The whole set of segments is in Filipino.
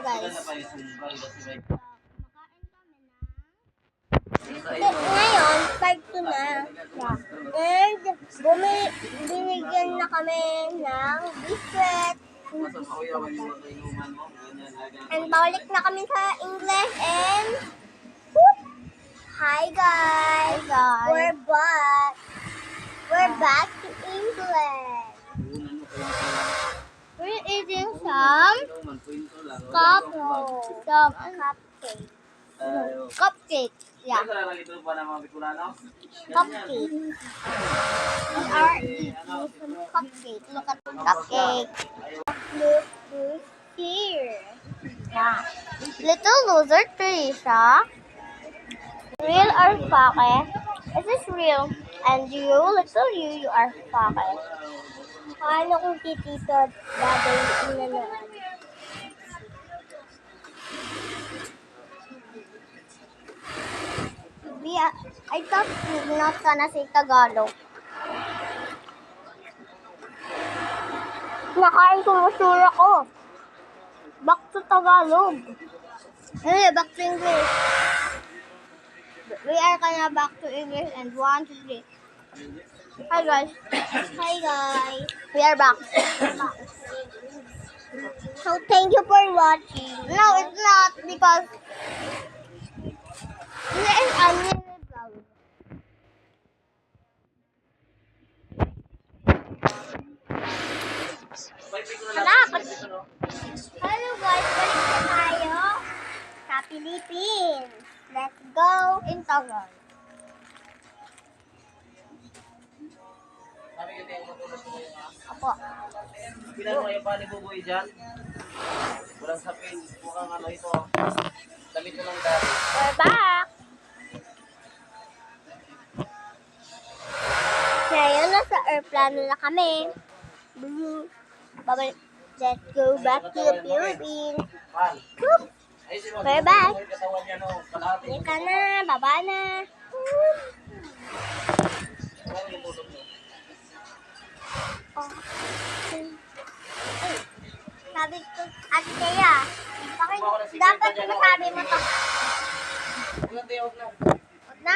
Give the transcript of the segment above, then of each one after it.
guys. Ngayon, part 2 na. And binigyan na kami ng biscuit. And balik na kami sa English and hi guys. We're back to England. We're eating some cupcake. Yeah. Cupcake. We are eating some cupcake. Look at the cupcake. Look here. Yeah. Little loser Teresa. Real or fake? This is real. And you, little you are fake. Paano kung titito daddy inanoan? I thought not gonna say Tagalog. Nakain ko masura ko. Back to Tagalog. Back to English. We are gonna back to English and 1, 2, 3. Hi guys. Hi guys. We are back. So thank you for watching. No, it's not because this is unlimited vlog. Hello guys, balik na tayo sa Philippines. Let's go in Tagalog. Apo. Pinan mo yung bali buboy dyan. Walang sapin. Mukhang ano ito. Damit mo lang dati. We're back. Ngayon, nasa airplane na kami. Let's go back to the Philippines. We're back. Ika na, baba na. Sabi ko, Ate Thea, bakit dapat masabi mo to? Huwag na?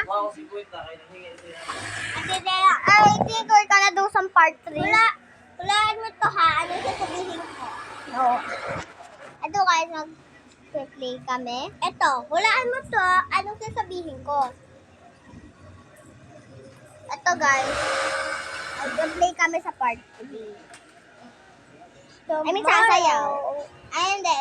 Ate Thea, i-trigger ka na doon sa part 3. Hulaan mo to ha, anong sasabihin ko? Oo. Ito guys, mag-play kami. Ito, hulaan mo to, anong sasabihin ko? Ito guys, mag-play kami sa part 3. I mean, sasayaw. Ay, hindi.